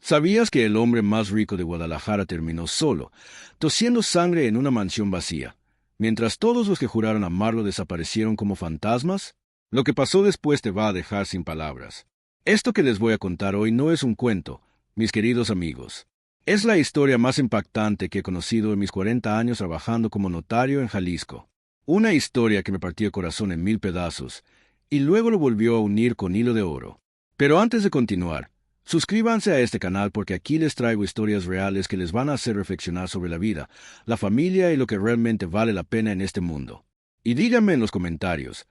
¿Sabías que el hombre más rico de Guadalajara terminó solo, tosiendo sangre en una mansión vacía, mientras todos los que juraron amarlo desaparecieron como fantasmas? Lo que pasó después te va a dejar sin palabras. Esto que les voy a contar hoy no es un cuento, mis queridos amigos. Es la historia más impactante que he conocido en mis 40 años trabajando como notario en Jalisco. Una historia que me partió el corazón en 1000 pedazos, y luego lo volvió a unir con hilo de oro. Pero antes de continuar, suscríbanse a este canal porque aquí les traigo historias reales que les van a hacer reflexionar sobre la vida, la familia y lo que realmente vale la pena en este mundo. Y díganme en los comentarios,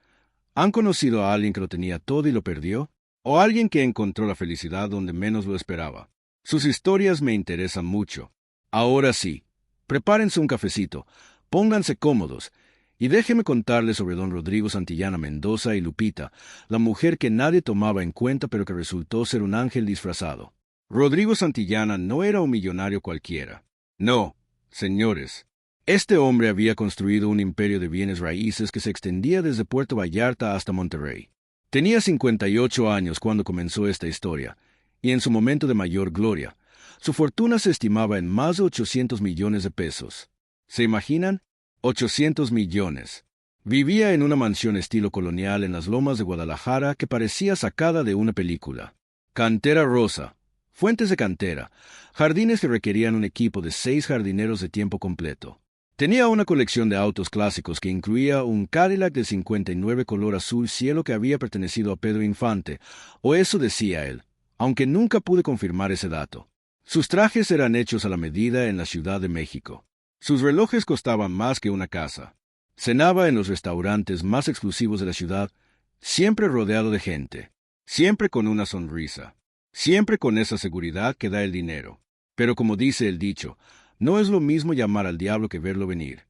¿han conocido a alguien que lo tenía todo y lo perdió? ¿O alguien que encontró la felicidad donde menos lo esperaba? Sus historias me interesan mucho. Ahora sí, prepárense un cafecito, pónganse cómodos, y déjenme contarles sobre don Rodrigo Santillana Mendoza y Lupita, la mujer que nadie tomaba en cuenta pero que resultó ser un ángel disfrazado. Rodrigo Santillana no era un millonario cualquiera. No, señores. Este hombre había construido un imperio de bienes raíces que se extendía desde Puerto Vallarta hasta Monterrey. Tenía 58 años cuando comenzó esta historia, y en su momento de mayor gloria, su fortuna se estimaba en más de 800 millones de pesos. ¿Se imaginan? 800 millones. Vivía en una mansión estilo colonial en las lomas de Guadalajara que parecía sacada de una película. Cantera rosa, fuentes de cantera, jardines que requerían un equipo de 6 jardineros de tiempo completo. Tenía una colección de autos clásicos que incluía un Cadillac de 59 color azul cielo que había pertenecido a Pedro Infante, o eso decía él, aunque nunca pude confirmar ese dato. Sus trajes eran hechos a la medida en la Ciudad de México. Sus relojes costaban más que una casa. Cenaba en los restaurantes más exclusivos de la ciudad, siempre rodeado de gente, siempre con una sonrisa, siempre con esa seguridad que da el dinero. Pero como dice el dicho, no es lo mismo llamar al diablo que verlo venir.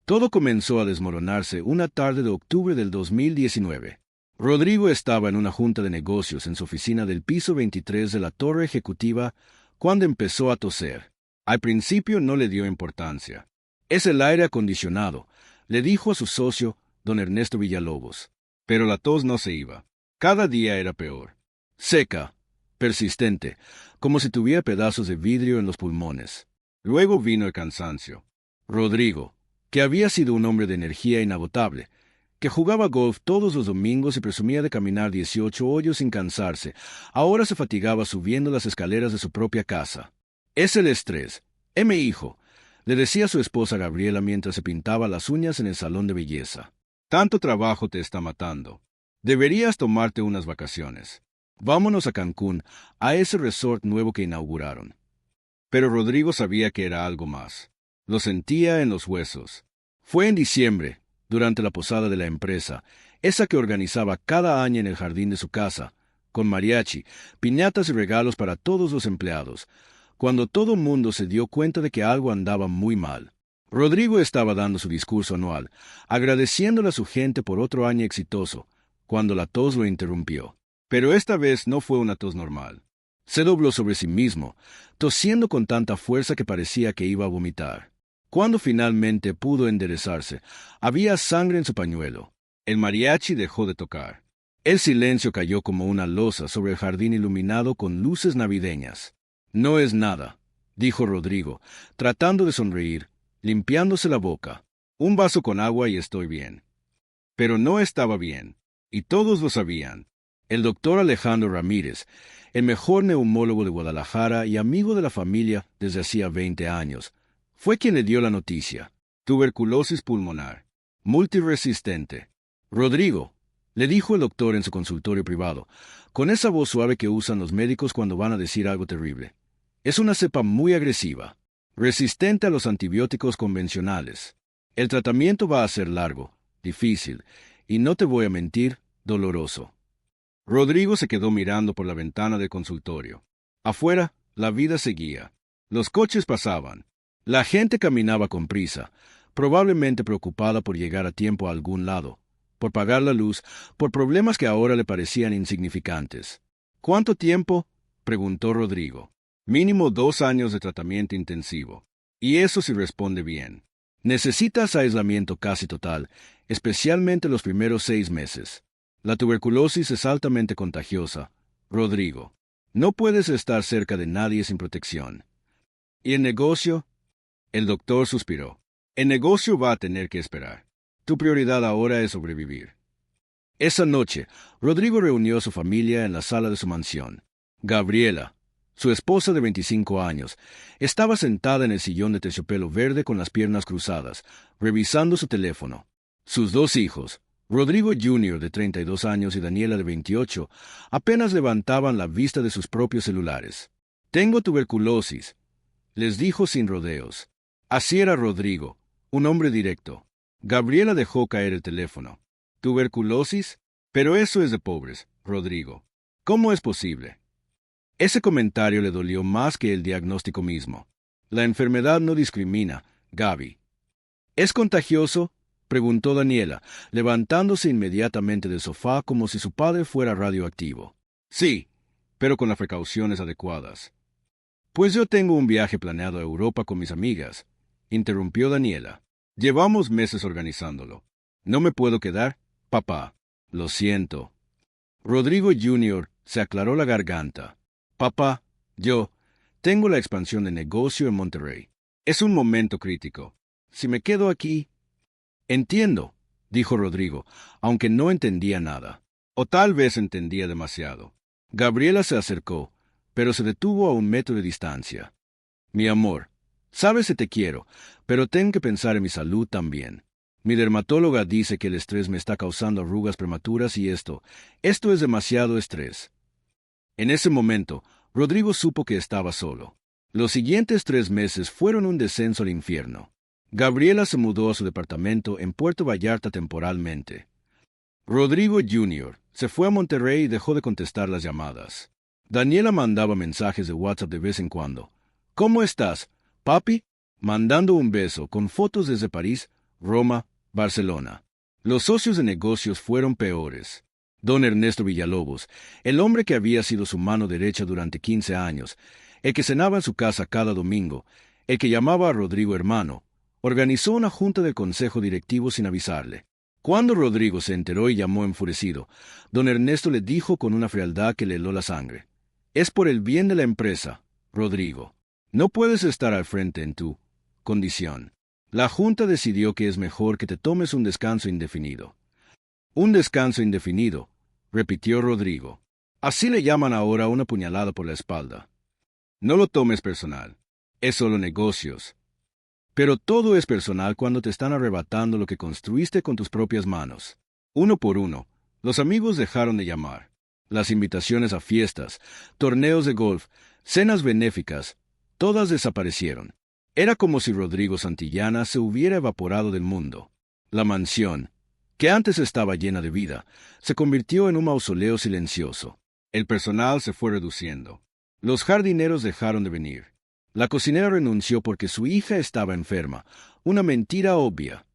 Todo comenzó a desmoronarse una tarde de octubre del 2019. Rodrigo estaba en una junta de negocios en su oficina del piso 23 de la torre ejecutiva cuando empezó a toser. Al principio no le dio importancia. «Es el aire acondicionado», le dijo a su socio, don Ernesto Villalobos. Pero la tos no se iba. Cada día era peor. Seca, persistente, como si tuviera pedazos de vidrio en los pulmones. Luego vino el cansancio. Rodrigo, que había sido un hombre de energía inagotable, que jugaba golf todos los domingos y presumía de caminar 18 hoyos sin cansarse, ahora se fatigaba subiendo las escaleras de su propia casa. «Es el estrés. Mi hijo», le decía a su esposa Gabriela mientras se pintaba las uñas en el salón de belleza. «Tanto trabajo te está matando. Deberías tomarte unas vacaciones. Vámonos a Cancún, a ese resort nuevo que inauguraron». Pero Rodrigo sabía que era algo más. Lo sentía en los huesos. Fue en diciembre, durante la posada de la empresa, esa que organizaba cada año en el jardín de su casa, con mariachi, piñatas y regalos para todos los empleados, cuando todo el mundo se dio cuenta de que algo andaba muy mal. Rodrigo estaba dando su discurso anual, agradeciéndole a su gente por otro año exitoso, cuando la tos lo interrumpió. Pero esta vez no fue una tos normal. Se dobló sobre sí mismo, tosiendo con tanta fuerza que parecía que iba a vomitar. Cuando finalmente pudo enderezarse, había sangre en su pañuelo. El mariachi dejó de tocar. El silencio cayó como una losa sobre el jardín iluminado con luces navideñas. «No es nada», dijo Rodrigo, tratando de sonreír, limpiándose la boca. «Un vaso con agua y estoy bien». Pero no estaba bien, y todos lo sabían. El doctor Alejandro Ramírez, el mejor neumólogo de Guadalajara y amigo de la familia desde hacía 20 años, fue quien le dio la noticia. Tuberculosis pulmonar, multiresistente. «Rodrigo», le dijo el doctor en su consultorio privado, con esa voz suave que usan los médicos cuando van a decir algo terrible. «Es una cepa muy agresiva, resistente a los antibióticos convencionales. El tratamiento va a ser largo, difícil, y no te voy a mentir, doloroso». Rodrigo se quedó mirando por la ventana del consultorio. Afuera, la vida seguía. Los coches pasaban. La gente caminaba con prisa, probablemente preocupada por llegar a tiempo a algún lado, por pagar la luz, por problemas que ahora le parecían insignificantes. «¿Cuánto tiempo?», preguntó Rodrigo. «Mínimo 2 años de tratamiento intensivo. Y eso si responde bien. Necesitas aislamiento casi total, especialmente los primeros 6 meses. La tuberculosis es altamente contagiosa, Rodrigo». No puedes estar cerca de nadie sin protección. ¿Y el negocio? El doctor suspiró. El negocio va a tener que esperar. Tu prioridad ahora es sobrevivir. Esa noche, Rodrigo reunió a su familia en la sala de su mansión. Gabriela, su esposa de 25 años, estaba sentada en el sillón de terciopelo verde con las piernas cruzadas, revisando su teléfono. Sus dos hijos, Rodrigo Jr. de 32 años y Daniela de 28, apenas levantaban la vista de sus propios celulares. «Tengo tuberculosis», les dijo sin rodeos. Así era Rodrigo, un hombre directo. Gabriela dejó caer el teléfono. ¿Tuberculosis? Pero eso es de pobres, Rodrigo. ¿Cómo es posible? Ese comentario le dolió más que el diagnóstico mismo. La enfermedad no discrimina, Gaby. ¿Es contagioso?, preguntó Daniela, levantándose inmediatamente del sofá como si su padre fuera radioactivo. Sí, pero con las precauciones adecuadas. Pues yo tengo un viaje planeado a Europa con mis amigas, interrumpió Daniela. Llevamos meses organizándolo. ¿No me puedo quedar, papá? Lo siento. Rodrigo Jr. se aclaró la garganta. Papá, yo tengo la expansión de negocio en Monterrey. Es un momento crítico. Si me quedo aquí... Entiendo, dijo Rodrigo, aunque no entendía nada. O tal vez entendía demasiado. Gabriela se acercó, pero se detuvo a 1 metro de distancia. Mi amor, sabes que te quiero, pero tengo que pensar en mi salud también. Mi dermatóloga dice que el estrés me está causando arrugas prematuras y esto es demasiado estrés. En ese momento, Rodrigo supo que estaba solo. Los siguientes 3 meses fueron un descenso al infierno. Gabriela se mudó a su departamento en Puerto Vallarta temporalmente. Rodrigo Jr. se fue a Monterrey y dejó de contestar las llamadas. Daniela mandaba mensajes de WhatsApp de vez en cuando. ¿Cómo estás, papi? Mandando un beso con fotos desde París, Roma, Barcelona. Los socios de negocios fueron peores. Don Ernesto Villalobos, el hombre que había sido su mano derecha durante 15 años, el que cenaba en su casa cada domingo, el que llamaba a Rodrigo hermano, organizó una junta del consejo directivo sin avisarle. Cuando Rodrigo se enteró y llamó enfurecido, don Ernesto le dijo con una frialdad que le heló la sangre. Es por el bien de la empresa, Rodrigo. No puedes estar al frente en tu condición. La junta decidió que es mejor que te tomes un descanso indefinido. Un descanso indefinido, repitió Rodrigo. Así le llaman ahora una puñalada por la espalda. No lo tomes personal. Es solo negocios. Pero todo es personal cuando te están arrebatando lo que construiste con tus propias manos. Uno por uno, los amigos dejaron de llamar. Las invitaciones a fiestas, torneos de golf, cenas benéficas, todas desaparecieron. Era como si Rodrigo Santillana se hubiera evaporado del mundo. La mansión, que antes estaba llena de vida, se convirtió en un mausoleo silencioso. El personal se fue reduciendo. Los jardineros dejaron de venir. La cocinera renunció porque su hija estaba enferma, una mentira obvia.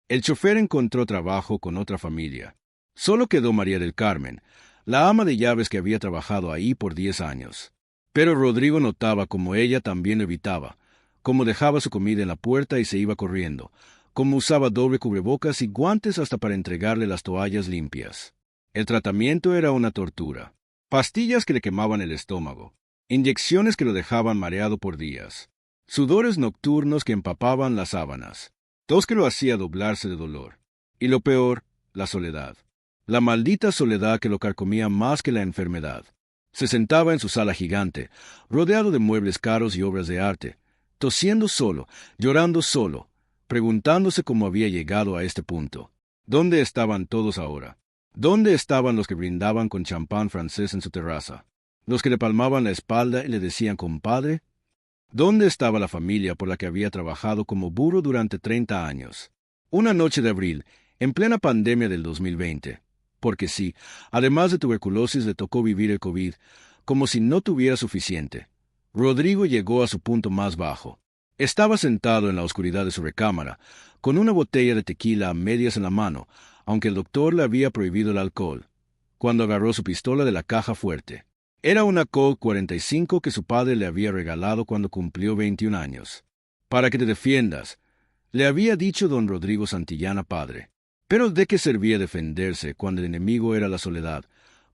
El chofer encontró trabajo con otra familia. Solo quedó María del Carmen, la ama de llaves que había trabajado ahí por 10 años. Pero Rodrigo notaba cómo ella también lo evitaba, cómo dejaba su comida en la puerta y se iba corriendo, cómo usaba doble cubrebocas y guantes hasta para entregarle las toallas limpias. El tratamiento era una tortura. Pastillas que le quemaban el estómago. Inyecciones que lo dejaban mareado por días. Sudores nocturnos que empapaban las sábanas. Tos que lo hacía doblarse de dolor. Y lo peor, la soledad. La maldita soledad que lo carcomía más que la enfermedad. Se sentaba en su sala gigante, rodeado de muebles caros y obras de arte, tosiendo solo, llorando solo, preguntándose cómo había llegado a este punto. ¿Dónde estaban todos ahora? ¿Dónde estaban los que brindaban con champán francés en su terraza? ¿Los que le palmaban la espalda y le decían compadre? ¿Dónde estaba la familia por la que había trabajado como burro durante 30 años? Una noche de abril, en plena pandemia del 2020, porque sí, además de tuberculosis le tocó vivir el COVID, como si no tuviera suficiente. Rodrigo llegó a su punto más bajo. Estaba sentado en la oscuridad de su recámara, con una botella de tequila a medias en la mano, aunque el doctor le había prohibido el alcohol, cuando agarró su pistola de la caja fuerte. Era una Colt 45 que su padre le había regalado cuando cumplió 21 años. Para que te defiendas, le había dicho don Rodrigo Santillana padre. Pero ¿de qué servía defenderse cuando el enemigo era la soledad,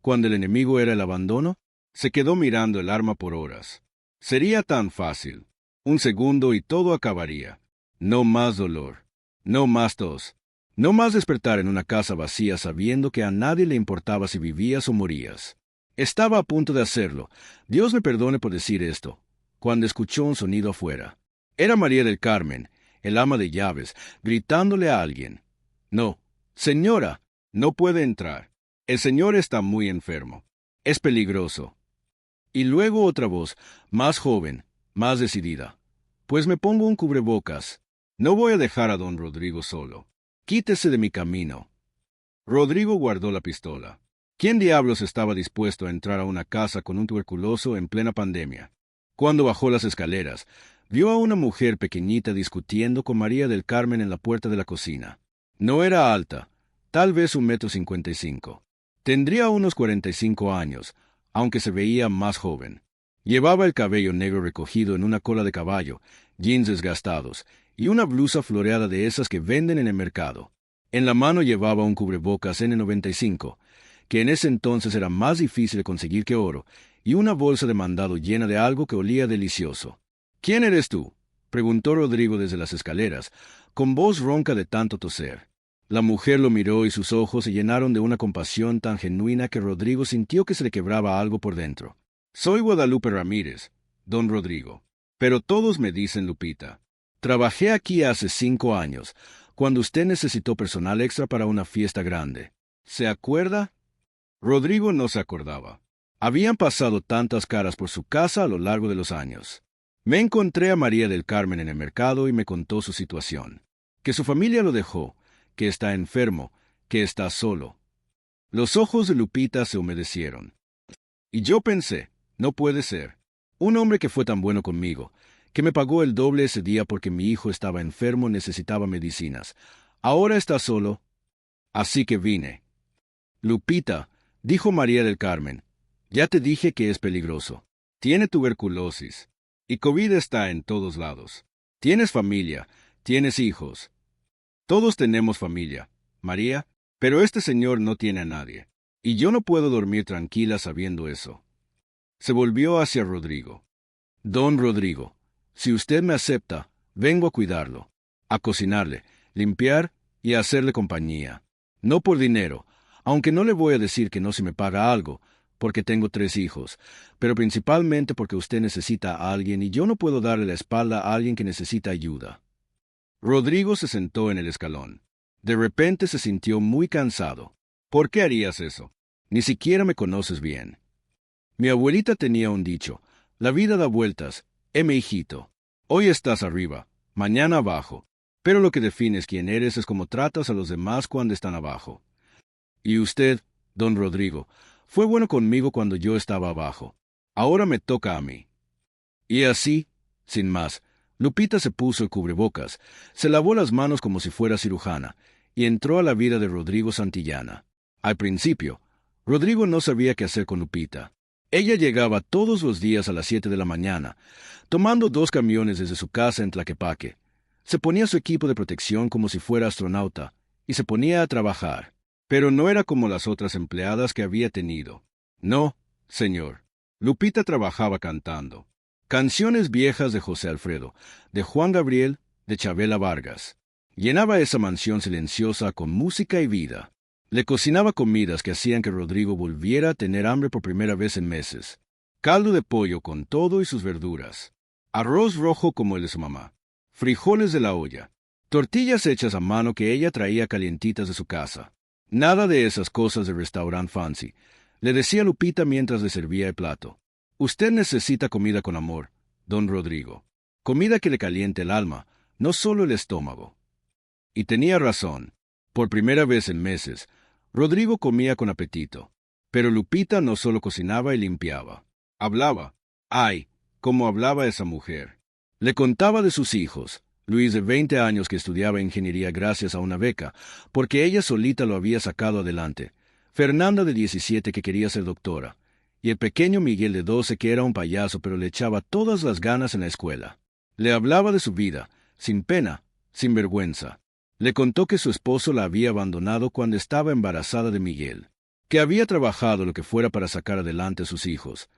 cuando el enemigo era el abandono? Se quedó mirando el arma por horas. Sería tan fácil. Un segundo y todo acabaría. No más dolor. No más tos. No más despertar en una casa vacía sabiendo que a nadie le importaba si vivías o morías. Estaba a punto de hacerlo. Dios me perdone por decir esto, cuando escuchó un sonido afuera. Era María del Carmen, el ama de llaves, gritándole a alguien. No, señora, no puede entrar. El señor está muy enfermo. Es peligroso. Y luego otra voz, más joven, más decidida. Pues me pongo un cubrebocas. No voy a dejar a don Rodrigo solo. Quítese de mi camino. Rodrigo guardó la pistola. ¿Quién diablos estaba dispuesto a entrar a una casa con un tuberculoso en plena pandemia? Cuando bajó las escaleras, vio a una mujer pequeñita discutiendo con María del Carmen en la puerta de la cocina. No era alta, tal vez 1,55 m. Tendría unos 45 años, aunque se veía más joven. Llevaba el cabello negro recogido en una cola de caballo, jeans desgastados, y una blusa floreada de esas que venden en el mercado. En la mano llevaba un cubrebocas N95, que en ese entonces era más difícil de conseguir que oro, y una bolsa de mandado llena de algo que olía delicioso. —¿Quién eres tú? —preguntó Rodrigo desde las escaleras, con voz ronca de tanto toser. La mujer lo miró y sus ojos se llenaron de una compasión tan genuina que Rodrigo sintió que se le quebraba algo por dentro. —Soy Guadalupe Ramírez, don Rodrigo. Pero todos me dicen Lupita. Trabajé aquí hace 5 años, cuando usted necesitó personal extra para una fiesta grande. ¿Se acuerda? Rodrigo no se acordaba. Habían pasado tantas caras por su casa a lo largo de los años. Me encontré a María del Carmen en el mercado y me contó su situación. Que su familia lo dejó, que está enfermo, que está solo. Los ojos de Lupita se humedecieron. Y yo pensé, no puede ser. Un hombre que fue tan bueno conmigo, que me pagó el doble ese día porque mi hijo estaba enfermo y necesitaba medicinas. Ahora está solo. Así que vine. Lupita, dijo María del Carmen, ya te dije que es peligroso. Tiene tuberculosis. Y COVID está en todos lados. Tienes familia, tienes hijos. Todos tenemos familia, María, pero este señor no tiene a nadie. Y yo no puedo dormir tranquila sabiendo eso. Se volvió hacia Rodrigo. Don Rodrigo, si usted me acepta, vengo a cuidarlo, a cocinarle, limpiar y a hacerle compañía. No por dinero, aunque no le voy a decir que no si me paga algo, porque tengo 3 hijos, pero principalmente porque usted necesita a alguien y yo no puedo darle la espalda a alguien que necesita ayuda. Rodrigo se sentó en el escalón. De repente se sintió muy cansado. ¿Por qué harías eso? Ni siquiera me conoces bien. Mi abuelita tenía un dicho: la vida da vueltas, hijito. Hoy estás arriba, mañana abajo, pero lo que defines quién eres es cómo tratas a los demás cuando están abajo. Y usted, don Rodrigo, fue bueno conmigo cuando yo estaba abajo. Ahora me toca a mí. Y así, sin más, Lupita se puso el cubrebocas, se lavó las manos como si fuera cirujana, y entró a la vida de Rodrigo Santillana. Al principio, Rodrigo no sabía qué hacer con Lupita. Ella llegaba todos los días a las 7 de la mañana, tomando 2 camiones desde su casa en Tlaquepaque. Se ponía su equipo de protección como si fuera astronauta, y se ponía a trabajar. Pero no era como las otras empleadas que había tenido. No, señor. Lupita trabajaba cantando. Canciones viejas de José Alfredo, de Juan Gabriel, de Chabela Vargas. Llenaba esa mansión silenciosa con música y vida. Le cocinaba comidas que hacían que Rodrigo volviera a tener hambre por primera vez en meses. Caldo de pollo con todo y sus verduras. Arroz rojo como el de su mamá. Frijoles de la olla. Tortillas hechas a mano que ella traía calientitas de su casa. Nada de esas cosas de restaurant fancy, le decía Lupita mientras le servía el plato. Usted necesita comida con amor, don Rodrigo. Comida que le caliente el alma, no solo el estómago. Y tenía razón. Por primera vez en meses, Rodrigo comía con apetito. Pero Lupita no solo cocinaba y limpiaba. Hablaba. ¡Ay! Cómo hablaba esa mujer. Le contaba de sus hijos. Luis, de 20 años, que estudiaba ingeniería gracias a una beca, porque ella solita lo había sacado adelante. Fernanda, de 17, que quería ser doctora. Y el pequeño Miguel, de 12, que era un payaso, pero le echaba todas las ganas en la escuela. Le hablaba de su vida, sin pena, sin vergüenza. Le contó que su esposo la había abandonado cuando estaba embarazada de Miguel, que había trabajado lo que fuera para sacar adelante a sus hijos,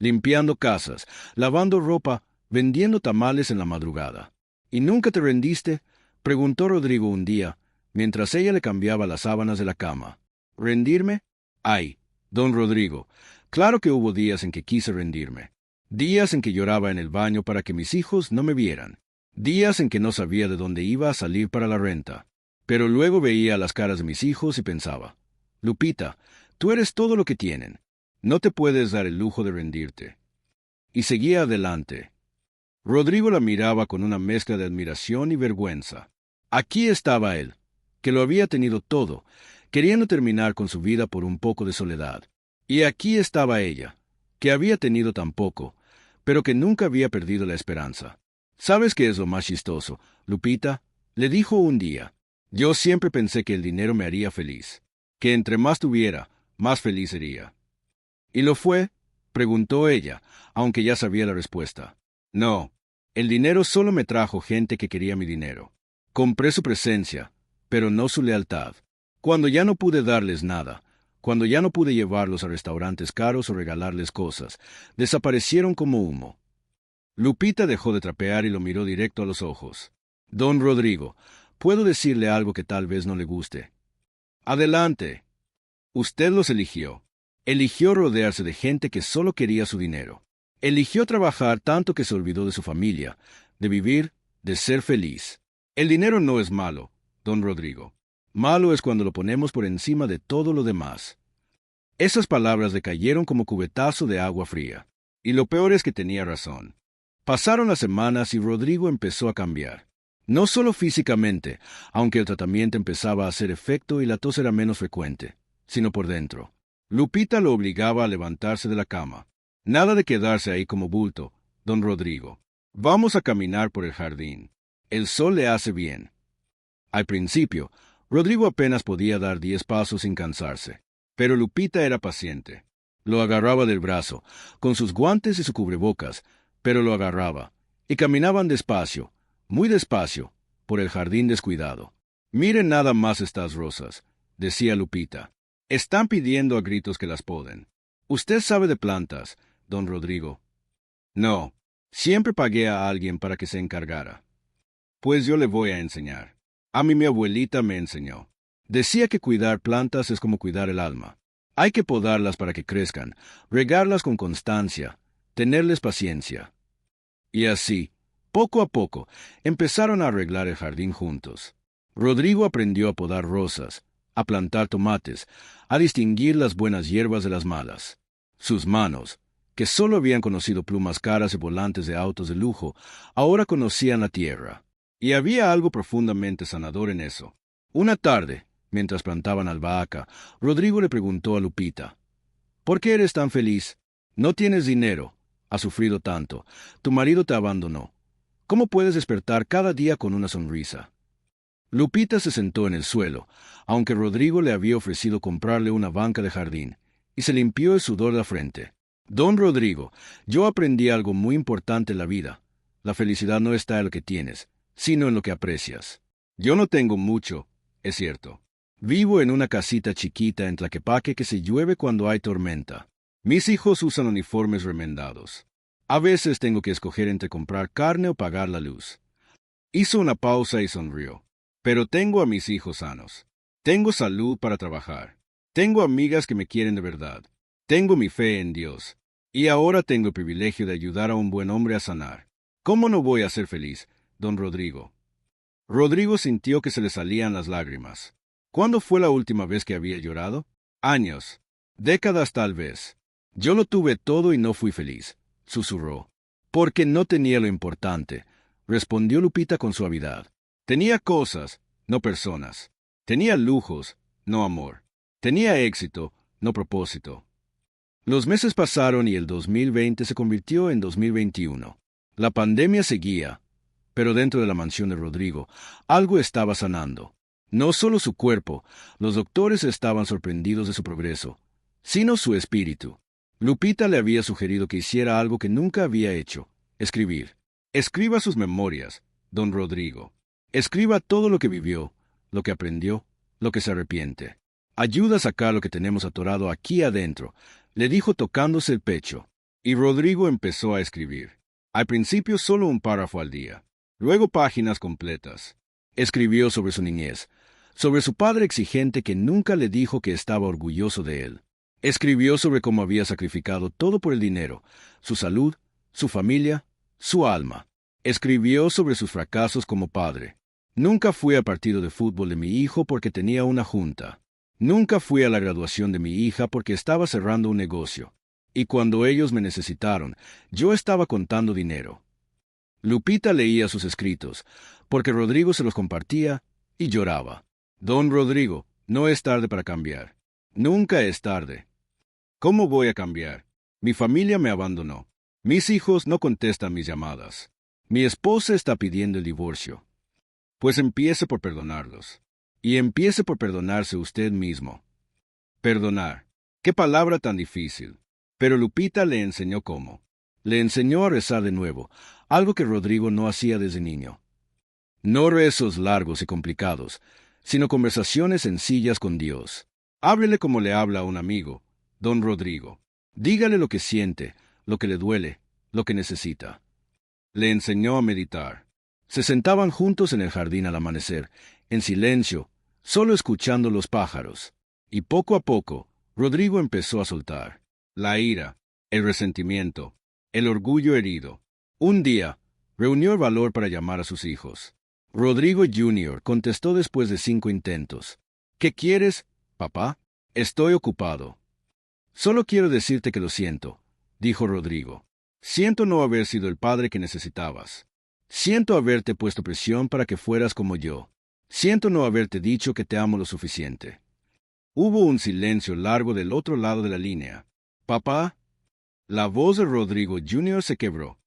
limpiando casas, lavando ropa, vendiendo tamales en la madrugada. ¿Y nunca te rendiste?, preguntó Rodrigo un día, mientras ella le cambiaba las sábanas de la cama. ¿Rendirme? Ay, don Rodrigo, claro que hubo días en que quise rendirme. Días en que lloraba en el baño para que mis hijos no me vieran. Días en que no sabía de dónde iba a salir para la renta. Pero luego veía las caras de mis hijos y pensaba, Lupita, tú eres todo lo que tienen. No te puedes dar el lujo de rendirte. Y seguía adelante. Rodrigo la miraba con una mezcla de admiración y vergüenza. Aquí estaba él, que lo había tenido todo, queriendo terminar con su vida por un poco de soledad. Y aquí estaba ella, que había tenido tan poco, pero que nunca había perdido la esperanza. ¿Sabes qué es lo más chistoso, Lupita?, le dijo un día. Yo siempre pensé que el dinero me haría feliz, que entre más tuviera, más feliz sería. ¿Y lo fue?, preguntó ella, aunque ya sabía la respuesta. No, el dinero solo me trajo gente que quería mi dinero. Compré su presencia, pero no su lealtad. Cuando ya no pude darles nada, cuando ya no pude llevarlos a restaurantes caros o regalarles cosas, desaparecieron como humo. Lupita dejó de trapear y lo miró directo a los ojos. Don Rodrigo, ¿puedo decirle algo que tal vez no le guste? Adelante. Usted los eligió. Eligió rodearse de gente que solo quería su dinero. Eligió trabajar tanto que se olvidó de su familia, de vivir, de ser feliz. El dinero no es malo, don Rodrigo. Malo es cuando lo ponemos por encima de todo lo demás. Esas palabras le cayeron como cubetazo de agua fría. Y lo peor es que tenía razón. Pasaron las semanas y Rodrigo empezó a cambiar. No solo físicamente, aunque el tratamiento empezaba a hacer efecto y la tos era menos frecuente, sino por dentro. Lupita lo obligaba a levantarse de la cama. Nada de quedarse ahí como bulto, don Rodrigo. Vamos a caminar por el jardín. El sol le hace bien. Al principio, Rodrigo apenas podía dar 10 pasos sin cansarse, pero Lupita era paciente. Lo agarraba del brazo, con sus guantes y su cubrebocas, pero lo agarraba, y caminaban despacio, muy despacio, por el jardín descuidado. Miren nada más estas rosas, decía Lupita. Están pidiendo a gritos que las poden. ¿Usted sabe de plantas, don Rodrigo? No, siempre pagué a alguien para que se encargara. Pues yo le voy a enseñar. A mí mi abuelita me enseñó. Decía que cuidar plantas es como cuidar el alma. Hay que podarlas para que crezcan, regarlas con constancia, tenerles paciencia. Y así, poco a poco, empezaron a arreglar el jardín juntos. Rodrigo aprendió a podar rosas, a plantar tomates, a distinguir las buenas hierbas de las malas. Sus manos, que solo habían conocido plumas caras y volantes de autos de lujo, ahora conocían la tierra. Y había algo profundamente sanador en eso. Una tarde, mientras plantaban albahaca, Rodrigo le preguntó a Lupita, ¿por qué eres tan feliz? No tienes dinero, has sufrido tanto, tu marido te abandonó. ¿Cómo puedes despertar cada día con una sonrisa? Lupita se sentó en el suelo, aunque Rodrigo le había ofrecido comprarle una banca de jardín, y se limpió el sudor de la frente. Don Rodrigo, yo aprendí algo muy importante en la vida. La felicidad no está en lo que tienes, sino en lo que aprecias. Yo no tengo mucho, es cierto. Vivo en una casita chiquita en Tlaquepaque que se llueve cuando hay tormenta. Mis hijos usan uniformes remendados. A veces tengo que escoger entre comprar carne o pagar la luz. Hizo una pausa y sonrió. Pero tengo a mis hijos sanos. Tengo salud para trabajar. Tengo amigas que me quieren de verdad. Tengo mi fe en Dios. Y ahora tengo el privilegio de ayudar a un buen hombre a sanar. ¿Cómo no voy a ser feliz, don Rodrigo? Rodrigo sintió que se le salían las lágrimas. ¿Cuándo fue la última vez que había llorado? Años. Décadas tal vez. Yo lo tuve todo y no fui feliz, susurró. Porque no tenía lo importante, respondió Lupita con suavidad. Tenía cosas, no personas. Tenía lujos, no amor. Tenía éxito, no propósito. Los meses pasaron y el 2020 se convirtió en 2021. La pandemia seguía, pero dentro de la mansión de Rodrigo, algo estaba sanando. No solo su cuerpo, los doctores estaban sorprendidos de su progreso, sino su espíritu. Lupita le había sugerido que hiciera algo que nunca había hecho: escribir. Escriba sus memorias, don Rodrigo. Escriba todo lo que vivió, lo que aprendió, lo que se arrepiente. Ayuda a sacar lo que tenemos atorado aquí adentro, le dijo tocándose el pecho. Y Rodrigo empezó a escribir. Al principio solo un párrafo al día, luego páginas completas. Escribió sobre su niñez, sobre su padre exigente que nunca le dijo que estaba orgulloso de él. Escribió sobre cómo había sacrificado todo por el dinero, su salud, su familia, su alma. Escribió sobre sus fracasos como padre. Nunca fui al partido de fútbol de mi hijo porque tenía una junta. Nunca fui a la graduación de mi hija porque estaba cerrando un negocio. Y cuando ellos me necesitaron, yo estaba contando dinero. Lupita leía sus escritos, porque Rodrigo se los compartía y lloraba. Don Rodrigo, no es tarde para cambiar. Nunca es tarde. ¿Cómo voy a cambiar? Mi familia me abandonó. Mis hijos no contestan mis llamadas. Mi esposa está pidiendo el divorcio. Pues empiece por perdonarlos. Y empiece por perdonarse usted mismo. Perdonar. Qué palabra tan difícil. Pero Lupita le enseñó cómo. Le enseñó a rezar de nuevo, algo que Rodrigo no hacía desde niño. No rezos largos y complicados, sino conversaciones sencillas con Dios. Háblele como le habla a un amigo, don Rodrigo. Dígale lo que siente, lo que le duele, lo que necesita. Le enseñó a meditar. Se sentaban juntos en el jardín al amanecer, en silencio, solo escuchando los pájaros. Y poco a poco, Rodrigo empezó a soltar la ira, el resentimiento, el orgullo herido. Un día, reunió el valor para llamar a sus hijos. Rodrigo Jr. contestó después de 5 intentos. ¿Qué quieres, papá? Estoy ocupado. Solo quiero decirte que lo siento, dijo Rodrigo. Siento no haber sido el padre que necesitabas. Siento haberte puesto presión para que fueras como yo. Siento no haberte dicho que te amo lo suficiente. Hubo un silencio largo del otro lado de la línea. Papá. La voz de Rodrigo Jr. se quebró.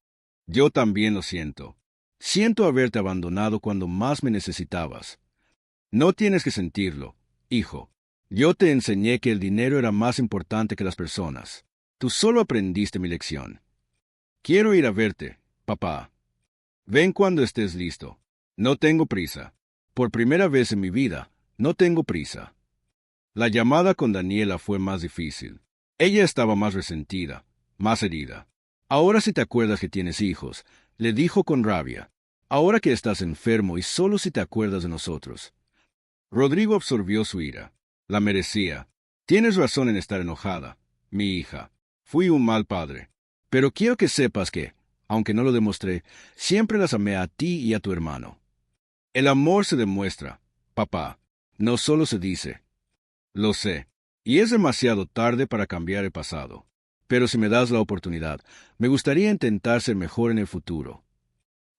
Yo también lo siento. Siento haberte abandonado cuando más me necesitabas. No tienes que sentirlo, hijo. Yo te enseñé que el dinero era más importante que las personas. Tú solo aprendiste mi lección. Quiero ir a verte, papá. Ven cuando estés listo. No tengo prisa. Por primera vez en mi vida, no tengo prisa. La llamada con Daniela fue más difícil. Ella estaba más resentida, más herida. Ahora si te acuerdas que tienes hijos, le dijo con rabia. Ahora que estás enfermo y solo si te acuerdas de nosotros. Rodrigo absorbió su ira. La merecía. Tienes razón en estar enojada, mi hija. Fui un mal padre. Pero quiero que sepas que, aunque no lo demostré, siempre las amé a ti y a tu hermano. El amor se demuestra, papá. No solo se dice. Lo sé. Y es demasiado tarde para cambiar el pasado. Pero si me das la oportunidad, me gustaría intentar ser mejor en el futuro.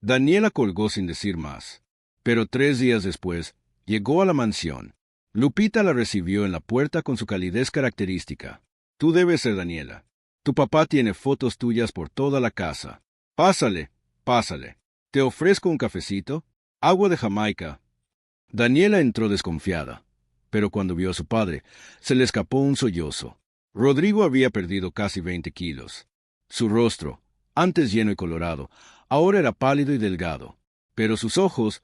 Daniela colgó sin decir más. Pero 3 días después, llegó a la mansión. Lupita la recibió en la puerta con su calidez característica. Tú debes ser Daniela. Tu papá tiene fotos tuyas por toda la casa. Pásale, pásale. ¿Te ofrezco un cafecito? Agua de Jamaica. Daniela entró desconfiada, pero cuando vio a su padre, se le escapó un sollozo. Rodrigo había perdido casi 20 kilos. Su rostro, antes lleno y colorado, ahora era pálido y delgado. Pero sus ojos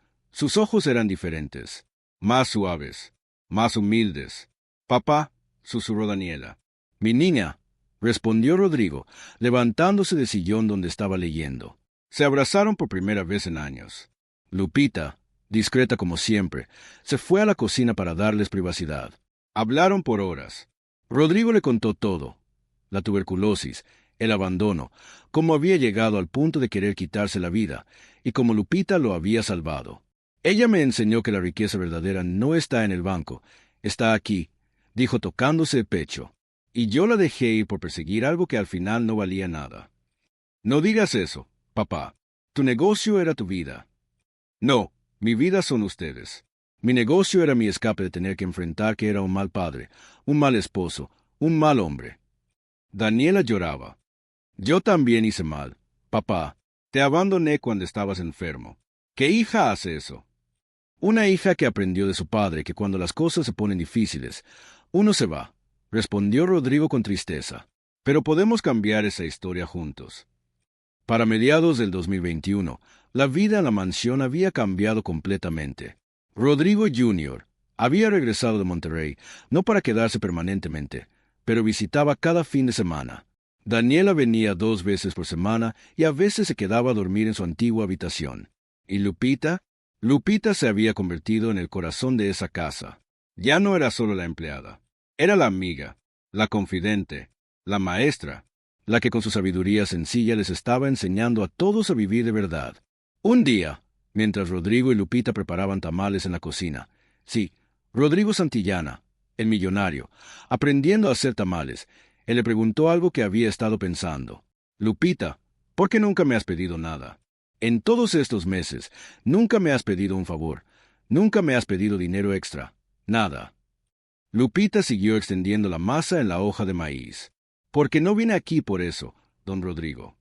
eran diferentes, más suaves, más humildes. Papá, susurró Daniela. Mi niña, respondió Rodrigo, levantándose del sillón donde estaba leyendo. Se abrazaron por primera vez en años. Lupita, discreta como siempre, se fue a la cocina para darles privacidad. Hablaron por horas. Rodrigo le contó todo: la tuberculosis, el abandono, cómo había llegado al punto de querer quitarse la vida, y cómo Lupita lo había salvado. Ella me enseñó que la riqueza verdadera no está en el banco, está aquí, dijo tocándose el pecho. Y yo la dejé ir por perseguir algo que al final no valía nada. No digas eso, papá. Tu negocio era tu vida. No, mi vida son ustedes. Mi negocio era mi escape de tener que enfrentar que era un mal padre, un mal esposo, un mal hombre. Daniela lloraba. Yo también hice mal, papá. Te abandoné cuando estabas enfermo. ¿Qué hija hace eso? Una hija que aprendió de su padre que cuando las cosas se ponen difíciles, uno se va, respondió Rodrigo con tristeza. Pero podemos cambiar esa historia juntos. Para mediados del 2021, la vida en la mansión había cambiado completamente. Rodrigo Jr. había regresado de Monterrey, no para quedarse permanentemente, pero visitaba cada fin de semana. Daniela venía 2 veces por semana y a veces se quedaba a dormir en su antigua habitación. ¿Y Lupita? Lupita se había convertido en el corazón de esa casa. Ya no era solo la empleada. Era la amiga, la confidente, la maestra, la que con su sabiduría sencilla les estaba enseñando a todos a vivir de verdad. Un día, mientras Rodrigo y Lupita preparaban tamales en la cocina, sí, Rodrigo Santillana, el millonario, aprendiendo a hacer tamales, él le preguntó algo que había estado pensando. Lupita, ¿por qué nunca me has pedido nada? En todos estos meses, nunca me has pedido un favor, nunca me has pedido dinero extra, nada. Lupita siguió extendiendo la masa en la hoja de maíz. Porque no vine aquí por eso, don Rodrigo.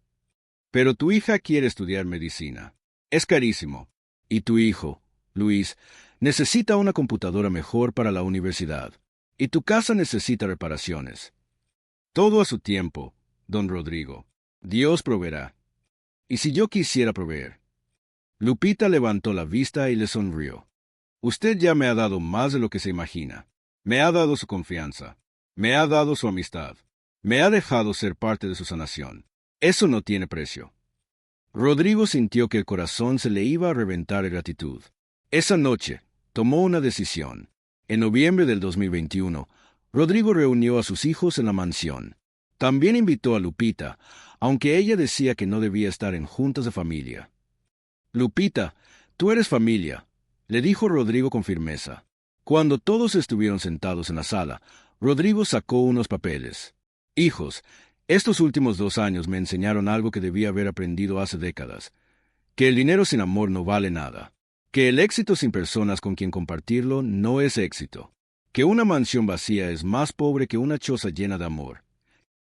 Pero tu hija quiere estudiar medicina. Es carísimo. Y tu hijo, Luis, necesita una computadora mejor para la universidad. Y tu casa necesita reparaciones. Todo a su tiempo, don Rodrigo. Dios proveerá. ¿Y si yo quisiera proveer? Lupita levantó la vista y le sonrió. Usted ya me ha dado más de lo que se imagina. Me ha dado su confianza. Me ha dado su amistad. Me ha dejado ser parte de su sanación. Eso no tiene precio. Rodrigo sintió que el corazón se le iba a reventar de gratitud. Esa noche, tomó una decisión. En noviembre del 2021, Rodrigo reunió a sus hijos en la mansión. También invitó a Lupita, aunque ella decía que no debía estar en juntas de familia. Lupita, tú eres familia, le dijo Rodrigo con firmeza. Cuando todos estuvieron sentados en la sala, Rodrigo sacó unos papeles. Hijos, estos últimos 2 años me enseñaron algo que debía haber aprendido hace décadas, que el dinero sin amor no vale nada, que el éxito sin personas con quien compartirlo no es éxito, que una mansión vacía es más pobre que una choza llena de amor.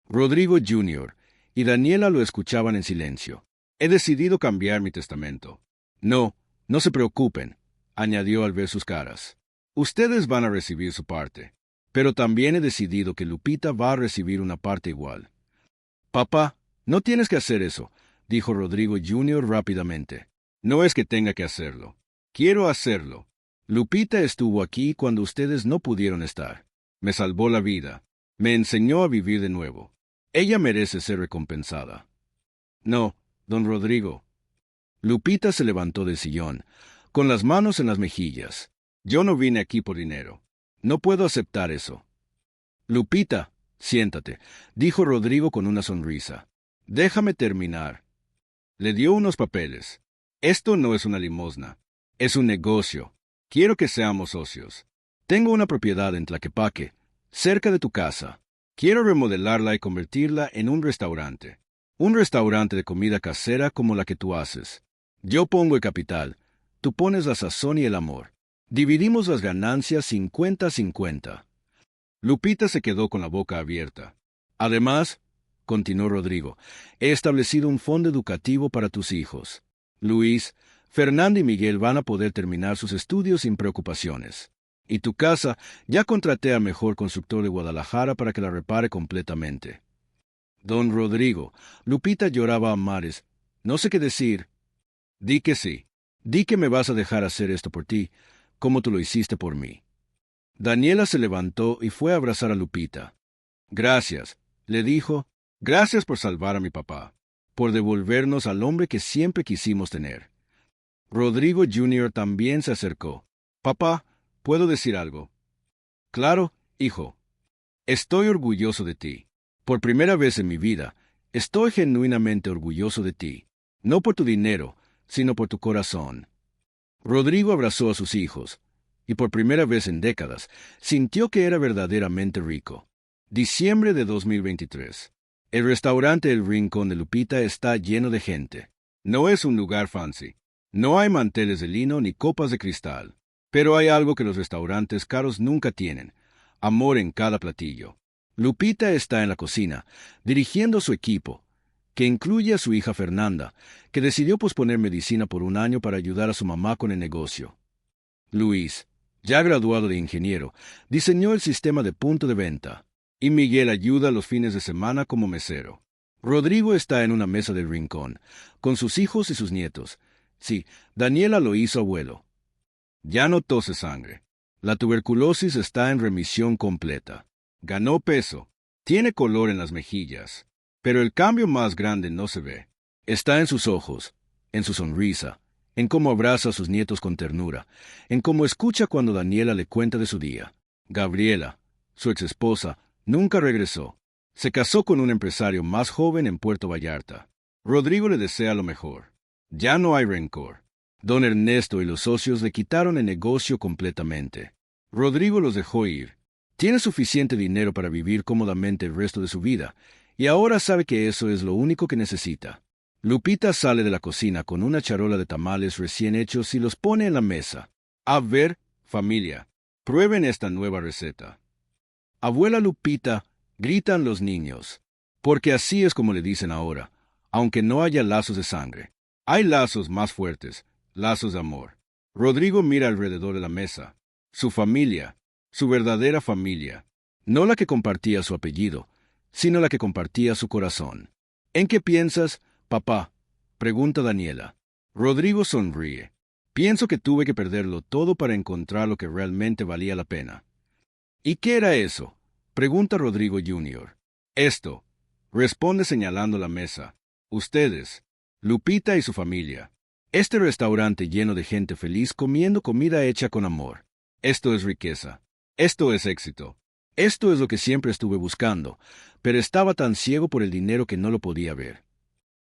Rodrigo Jr. y Daniela lo escuchaban en silencio. He decidido cambiar mi testamento. No, no se preocupen, añadió al ver sus caras. Ustedes van a recibir su parte, pero también he decidido que Lupita va a recibir una parte igual. Papá, no tienes que hacer eso, dijo Rodrigo Jr. rápidamente. No es que tenga que hacerlo. Quiero hacerlo. Lupita estuvo aquí cuando ustedes no pudieron estar. Me salvó la vida. Me enseñó a vivir de nuevo. Ella merece ser recompensada. No, don Rodrigo. Lupita se levantó del sillón, con las manos en las mejillas. Yo no vine aquí por dinero. No puedo aceptar eso. Lupita, siéntate, dijo Rodrigo con una sonrisa. Déjame terminar. Le dio unos papeles. Esto no es una limosna. Es un negocio. Quiero que seamos socios. Tengo una propiedad en Tlaquepaque, cerca de tu casa. Quiero remodelarla y convertirla en un restaurante. Un restaurante de comida casera como la que tú haces. Yo pongo el capital. Tú pones la sazón y el amor. Dividimos las ganancias 50-50. Lupita se quedó con la boca abierta. Además, continuó Rodrigo, he establecido un fondo educativo para tus hijos. Luis, Fernando y Miguel van a poder terminar sus estudios sin preocupaciones. Y tu casa, ya contraté al mejor constructor de Guadalajara para que la repare completamente. Don Rodrigo, Lupita lloraba a mares. No sé qué decir. Di que sí. Di que me vas a dejar hacer esto por ti, como tú lo hiciste por mí. Daniela se levantó y fue a abrazar a Lupita. Gracias, le dijo. Gracias por salvar a mi papá, por devolvernos al hombre que siempre quisimos tener. Rodrigo Jr. también se acercó. Papá, ¿puedo decir algo? Claro, hijo. Estoy orgulloso de ti. Por primera vez en mi vida, estoy genuinamente orgulloso de ti. No por tu dinero, sino por tu corazón. Rodrigo abrazó a sus hijos, y por primera vez en décadas, sintió que era verdaderamente rico. Diciembre de 2023. El restaurante El Rincón de Lupita está lleno de gente. No es un lugar fancy. No hay manteles de lino ni copas de cristal. Pero hay algo que los restaurantes caros nunca tienen: amor en cada platillo. Lupita está en la cocina, dirigiendo su equipo, que incluye a su hija Fernanda, que decidió posponer medicina por 1 año para ayudar a su mamá con el negocio. Luis, ya graduado de ingeniero, diseñó el sistema de punto de venta, y Miguel ayuda los fines de semana como mesero. Rodrigo está en una mesa del rincón, con sus hijos y sus nietos. Sí, Daniela lo hizo abuelo. Ya no tose sangre. La tuberculosis está en remisión completa. Ganó peso. Tiene color en las mejillas. Pero el cambio más grande no se ve. Está en sus ojos, en su sonrisa, en cómo abraza a sus nietos con ternura, en cómo escucha cuando Daniela le cuenta de su día. Gabriela, su exesposa, nunca regresó. Se casó con un empresario más joven en Puerto Vallarta. Rodrigo le desea lo mejor. Ya no hay rencor. Don Ernesto y los socios le quitaron el negocio completamente. Rodrigo los dejó ir. Tiene suficiente dinero para vivir cómodamente el resto de su vida, y ahora sabe que eso es lo único que necesita. Lupita sale de la cocina con una charola de tamales recién hechos y los pone en la mesa. A ver, familia, prueben esta nueva receta. Abuela Lupita, gritan los niños, porque así es como le dicen ahora, aunque no haya lazos de sangre. Hay lazos más fuertes, lazos de amor. Rodrigo mira alrededor de la mesa. Su familia, su verdadera familia. No la que compartía su apellido, sino la que compartía su corazón. ¿En qué piensas, papá?, pregunta Daniela. Rodrigo sonríe. Pienso que tuve que perderlo todo para encontrar lo que realmente valía la pena. ¿Y qué era eso?, pregunta Rodrigo Jr. Esto, responde señalando la mesa. Ustedes, Lupita y su familia. Este restaurante lleno de gente feliz comiendo comida hecha con amor. Esto es riqueza. Esto es éxito. Esto es lo que siempre estuve buscando, pero estaba tan ciego por el dinero que no lo podía ver.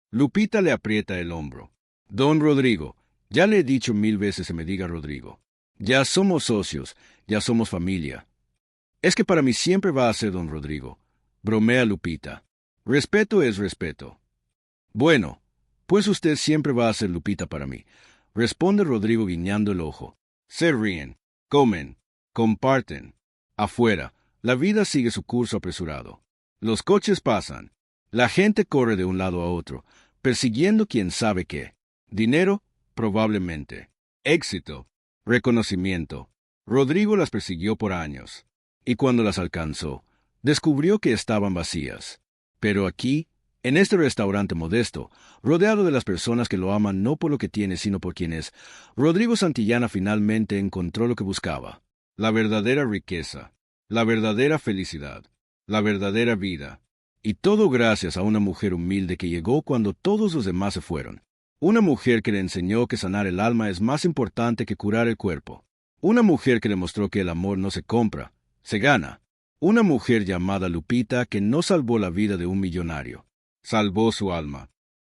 Lupita le aprieta el hombro. Don Rodrigo, ya le he dicho 1000 veces que me diga Rodrigo. Ya somos socios, ya somos familia. Es que para mí siempre va a ser don Rodrigo, bromea Lupita. Respeto es respeto. Bueno, pues usted siempre va a ser Lupita para mí, responde Rodrigo guiñando el ojo. Se ríen, comen, comparten. Afuera, la vida sigue su curso apresurado. Los coches pasan. La gente corre de un lado a otro, persiguiendo quién sabe qué. Dinero, probablemente. Éxito, reconocimiento. Rodrigo las persiguió por años, y cuando las alcanzó, descubrió que estaban vacías. Pero aquí, en este restaurante modesto, rodeado de las personas que lo aman no por lo que tiene, sino por quien es, Rodrigo Santillana finalmente encontró lo que buscaba. La verdadera riqueza, la verdadera felicidad, la verdadera vida. Y todo gracias a una mujer humilde que llegó cuando todos los demás se fueron. Una mujer que le enseñó que sanar el alma es más importante que curar el cuerpo. Una mujer que le mostró que el amor no se compra, se gana. Una mujer llamada Lupita que no salvó la vida de un millonario. Salvó su alma.